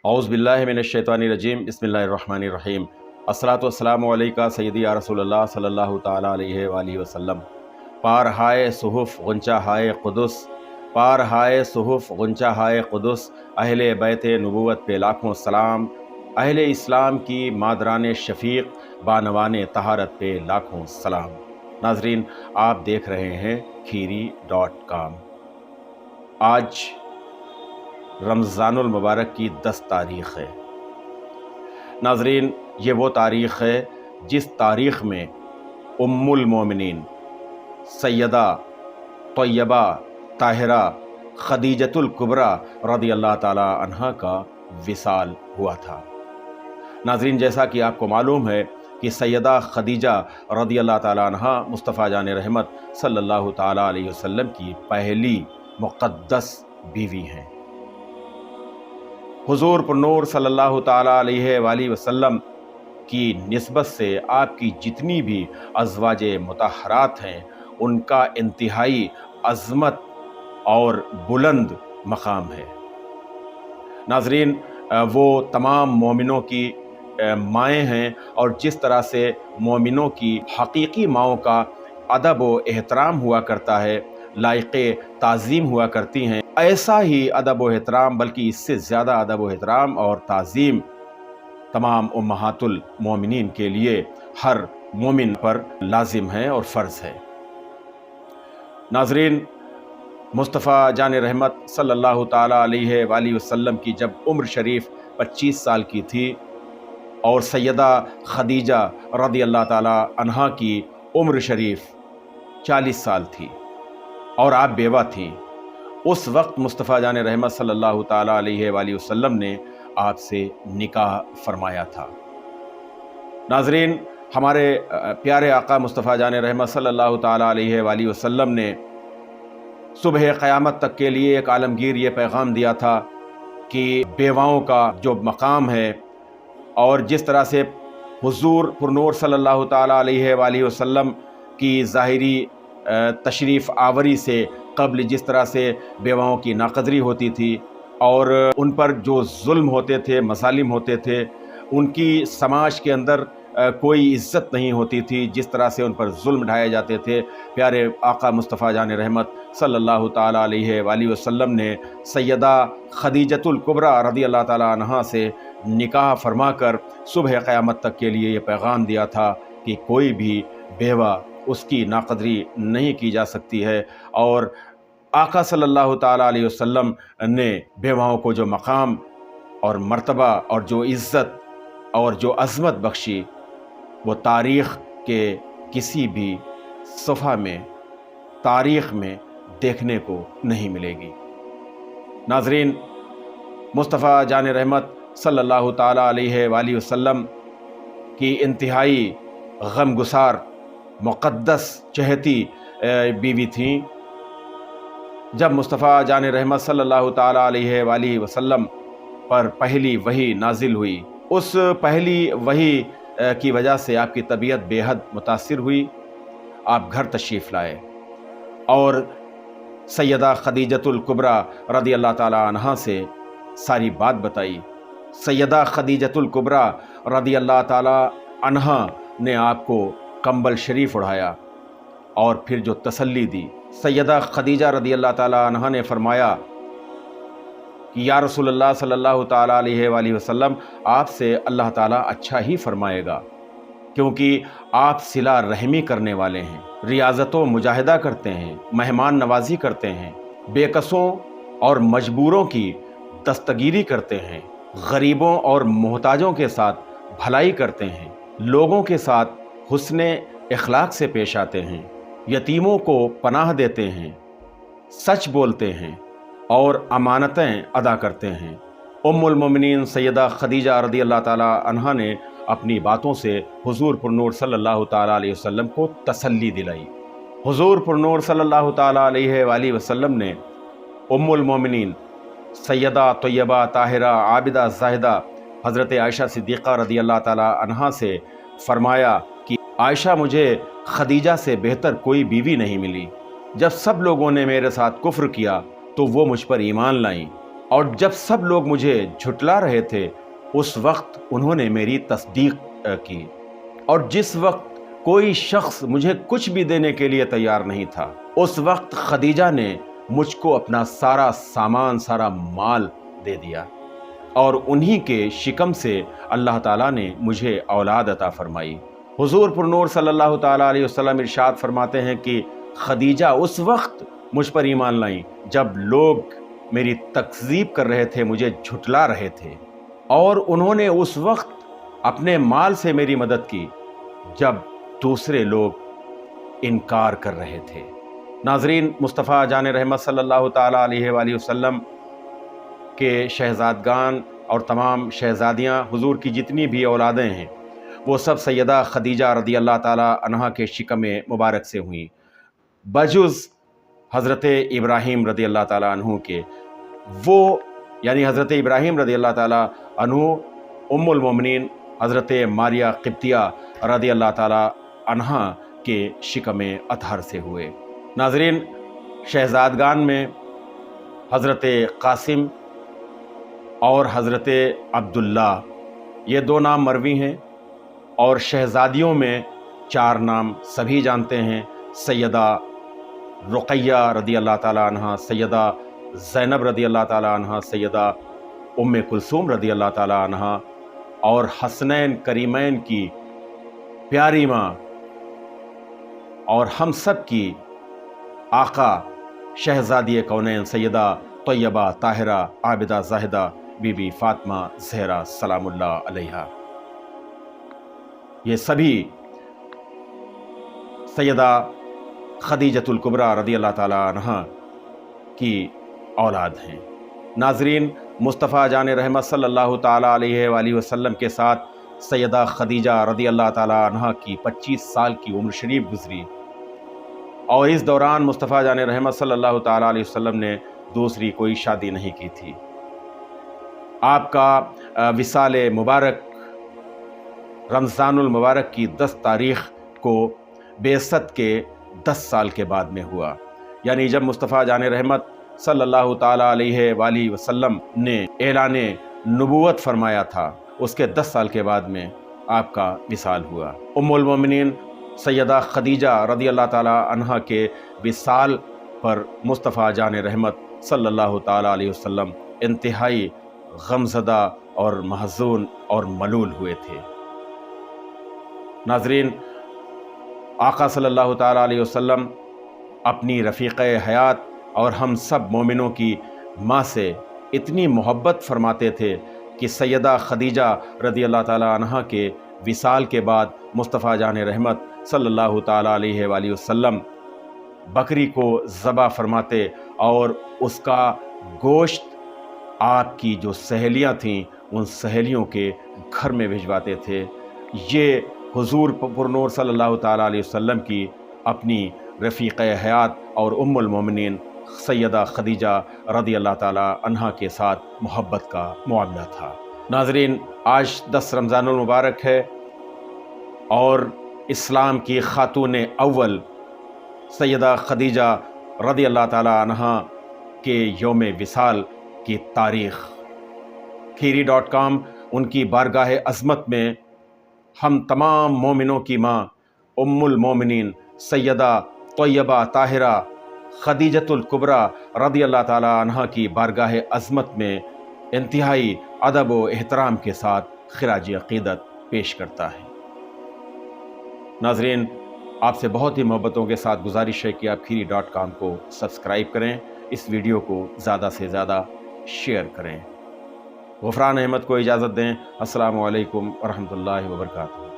औज़ु बिल्लाहि मिनश्शैतानिर्रजीम बिस्मिल्लाहिर्रहमानिर्रहीम अस्सलातु वस्सलामु अलैका सय्यदी या रसूलल्लाह सल्लल्लाहु ताला अलैहि वालिहि वसल्लम। पार हाय सुहुफ़ गुंचा हाय कुदस, पार हाय सुहुफ़ गुंचा हाय कुदस, अहले बैत नबूवत पे लाखों सलाम, अहले इस्लाम की मादरान शफ़ीक़ बानवान तहारत पे लाखों सलाम। नाज़रीन, आप देख रहे हैं खीरी.com। आज रमज़ानुल मुबारक की 10 तारीख़ है। नाज़रीन, ये वो तारीख़ है जिस तारीख़ में उम्मुल मोमिनीन सैयदा तय्यबा ताहिरा खदीजतुल कुबरा रज़ियल्लाहु ताला अन्हा का विसाल हुआ था। नाज़रीन, जैसा कि आपको मालूम है कि सैयदा खदीजा रज़ियल्लाहु ताला अन्हा मुस्तफ़ा जान रहमत सल्लल्लाहु ताला अलैहि वसल्लम की पहली मुक़द्दस बीवी हैं। हुज़ूर पुरनूर सल्लल्लाहु ताला अलैहि वसल्लम की निस्बत से आपकी जितनी भी अज़वाजे मुतहरात हैं, उनका इंतहाई अज़मत और बुलंद मकाम है। नाज़रीन, वो तमाम मोमिनों की माएँ हैं और जिस तरह से मोमिनों की हकीकी माओं का अदब व एहतराम हुआ करता है, लायक़े ताज़ीम हुआ करती हैं, ऐसा ही अदब व एहतराम, बल्कि इससे ज़्यादा अदब व एहतराम और ताज़ीम तमाम उम्महातुल मोमिनीन के लिए हर मोमिन पर लाजिम है और फ़र्ज़ है। नाज़रीन, मुस्तफ़ा जान रहमत सल्लल्लाहु ताला अलैहि वसल्लम की जब उम्र शरीफ 25 साल की थी और सैयदा खदीजा रज़ियल्लाहु ताला अन्हा की उम्र शरीफ 40 साल थी और आप बेवा थीं, उस वक्त मुस्तफ़ा जान रहमत सल्लल्लाहु ताला अलैहि वसल्लम ने आपसे निकाह फरमाया था। नाज़रीन, हमारे प्यारे आका मुस्तफ़ा जान रहमत सल्लल्लाहु ताला अलैहि वसल्लम ने सुबह क़यामत तक के लिए एक आलमगीर ये पैगाम दिया था कि बेवाओं का जो मकाम है और जिस तरह से हुज़ूर पुरनूर सल्लल्लाहु ताला अलैहि वसल्लम की ज़ाहिरी तशरीफ़ आवरी से क़ब्ल जिस तरह से बेवाओं की नाक़दरी होती थी और उन पर जो जुल्म होते थे, मसालिम होते थे, उनकी समाज के अंदर कोई इज़्ज़त नहीं होती थी, जिस तरह से उन पर जुल्म ढाए जाते थे, प्यारे आका मुस्तफ़ा जान रहमत सल्लल्लाहु ताला अलैहि वसल्लम ने सैयदा खदीजतुल कुबरा रज़ियल्लाहु ताला अन्हा से निकाह फरमाकर सुबह क़यामत तक के लिए ये पैगाम दिया था कि कोई भी बेवा उसकी नाक़दरी नहीं की जा सकती है। और आका सल्लल्लाहु ताला अलैहि वसल्लम ने बेवाओं को जो मकाम और मर्तबा और जो इज़्ज़त और जो अज़मत बख्शी, वो तारीख़ के किसी भी सफ़ा में, तारीख़ में देखने को नहीं मिलेगी। नाज़रीन, मुस्तफ़ा जान रहमत सल्लल्लाहु ताला अलैहि वसल्लम की इंतहाई गमगुसार मुक़द्दस चहती बीवी थीं। जब मुस्तफ़ा जान रहमत सल्लल्लाहु ताला अलैहि वसल्लम पर पहली वही नाजिल हुई, उस पहली वही की वजह से आपकी तबीयत बेहद मुतासिर हुई। आप घर तशरीफ़ लाए और सैयदा खदीजतुल कुबरा रज़ियल्लाहु ताला अन्हा से सारी बात बताई। सैयदा खदीजतुल कुबरा रज़ियल्लाहु ताला अन्हा ने आपको कंबल शरीफ उड़ाया और फिर जो तसल्ली दी, सैयदा खदीजा रज़ियल्लाहु ताला अन्हा ने फरमाया कि या रसूलल्लाह सल्लल्लाहु ताला अलैहि वसल्लम, आपसे अल्लाह ताला अच्छा ही फरमाएगा, क्योंकि आप सिला रहमी करने वाले हैं, रियाज़त व मुजाहिदा करते हैं, मेहमान नवाजी करते हैं, बेकसों और मजबूरों की दस्तगीरी करते हैं, गरीबों और मोहताजों के साथ भलाई करते हैं, लोगों के साथ हुस्न इखलाक से पेश आते हैं, यतीमों को पनाह देते हैं, सच बोलते हैं और अमानतें अदा करते हैं। उम्मुल मोमिनीन सैयदा खदीजा रज़ियल्लाहु ताला अन्हा ने अपनी बातों से हुज़ूर पुरनूर सल्लल्लाहु ताला अलैहि वसल्लम को तसल्ली दिलाई। हुज़ूर पुरनूर सल्लल्लाहु ताला अलैहि वसल्लम ने उम्मुल मोमिनीन सैयदा तय्यबा ताहिरा आबिदा ज़ाहिदा हज़रत आयशा सिद्दीक़ा रज़ियल्लाहु ताला अन्हा से फरमाया कि आयशा, मुझे खदीजा से बेहतर कोई बीवी नहीं मिली। जब सब लोगों ने मेरे साथ कुफ्र किया तो वो मुझ पर ईमान लाईं, اور جب سب لوگ مجھے جھٹلا رہے تھے اس وقت انہوں نے میری تصدیق کی، اور جس وقت کوئی شخص مجھے کچھ بھی دینے کے لیے تیار نہیں تھا اس وقت خدیجہ نے مجھ کو اپنا سارا سامان، سارا مال دے دیا، اور انہی کے شکم سے اللہ تعالیٰ نے مجھے اولاد عطا فرمائی۔ حضور پر نور صلی اللہ تعالیٰ علیہ وسلم ارشاد فرماتے ہیں کہ خدیجہ اس وقت مجھ پر ایمان لائیں جب لوگ میری تکذیب کر رہے تھے، مجھے جھٹلا رہے تھے، اور انہوں نے اس وقت اپنے مال سے میری مدد کی جب دوسرے لوگ انکار کر رہے تھے۔ ناظرین، مصطفیٰ جان رحمت صلی اللہ تعالیٰ علیہ وآلہ وسلم کے شہزادگان اور تمام شہزادیاں، حضور کی جتنی بھی اولادیں ہیں، وہ سب سیدہ خدیجہ رضی اللہ تعالیٰ عنہا کے شکم مبارک سے ہوئیں، بجز حضرت ابراہیم رضی اللہ تعالیٰ عنہ کے۔ وہ یعنی حضرت ابراہیم رضی اللہ تعالیٰ عنہ ام المومنین حضرت ماریہ قبطیہ رضی اللہ تعالیٰ عنہا کے شکم اطہر سے ہوئے۔ ناظرین، شہزادگان میں حضرت قاسم اور حضرت عبداللہ یہ 2 نام مروی ہیں، اور شہزادیوں میں 4 نام سبھی جانتے ہیں: سیدہ رقیہ رضی اللہ تعالیٰ عنہ، سیدہ زینب رضی اللہ تعالیٰ عنہ، سیدہ ام کلثوم رضی اللہ تعالیٰ عنہ، اور حسنین کریمین کی پیاری ماں اور ہم سب کی آقا شہزادی کونین سیدہ طیبہ طاہرہ عابدہ زاہدہ بی بی فاطمہ زہرا سلام اللہ علیہا، یہ سبھی سیدہ خدیجۃ الکبریٰ رضی اللہ تعالیٰ عنہا کی اولاد ہیں۔ ناظرین، مصطفیٰ جان رحمت صلی اللہ تعالیٰ علیہ وآلہ وسلم کے ساتھ سیدہ خدیجہ رضی اللہ تعالیٰ عنہا کی 25 سال کی عمر شریف گزری، اور اس دوران مصطفیٰ جان رحمت صلی اللہ تعالیٰ علیہ وسلم نے دوسری کوئی شادی نہیں کی تھی۔ آپ کا وصال مبارک رمضان المبارک کی 10 تاریخ کو بعثت کے 10 سال کے بعد میں ہوا، یعنی جب مصطفیٰ جان رحمت صلی اللہ تعالیٰ علیہ وآلہ وسلم نے اعلان نبوت فرمایا تھا، اس کے 10 سال کے بعد میں آپ کا وصال ہوا۔ ام المومنین سیدہ خدیجہ رضی اللہ تعالیٰ عنہا کے وصال پر مصطفیٰ جان رحمت صلی اللہ تعالیٰ علیہ وسلم انتہائی غمزدہ اور محزون اور ملول ہوئے تھے۔ ناظرین، آقا صلی اللہ تعالیٰ علیہ وسلم اپنی رفیق حیات اور ہم سب مومنوں کی ماں سے اتنی محبت فرماتے تھے کہ سیدہ خدیجہ رضی اللہ تعالیٰ عنہا کے وصال کے بعد مصطفیٰ جان رحمت صلی اللہ تعالیٰ علیہ وآلہ وسلم بکری کو ذبح فرماتے اور اس کا گوشت آپ کی جو سہیلیاں تھیں ان سہیلیوں کے گھر میں بھجواتے تھے۔ یہ حضور پر نور صلی اللہ تعالیٰ علیہ وسلم کی اپنی رفیق حیات اور ام المومنین سیدہ خدیجہ رضی اللہ تعالیٰ عنہا کے ساتھ محبت کا معاملہ تھا۔ ناظرین، آج 10 رمضان المبارک ہے اور اسلام کی خاتون اول سیدہ خدیجہ رضی اللہ تعالیٰ عنہا کے یوم وصال کی تاریخ۔ kheeri.com ان کی بارگاہ عظمت میں ہم تمام مومنوں کی ماں ام المومنین سیدہ طیبہ طاہرہ خدیجۃ الکبریٰ رضی اللہ تعالیٰ عنہا کی بارگاہ عظمت میں انتہائی ادب و احترام کے ساتھ خراج عقیدت پیش کرتا ہے۔ ناظرین، آپ سے بہت ہی محبتوں کے ساتھ گزارش ہے کہ آپ kheeri.com کو سبسکرائب کریں، اس ویڈیو کو زیادہ سے زیادہ شیئر کریں۔ غفران احمد کو اجازت دیں۔ السلام علیکم ورحمۃ اللہ وبرکاتہ۔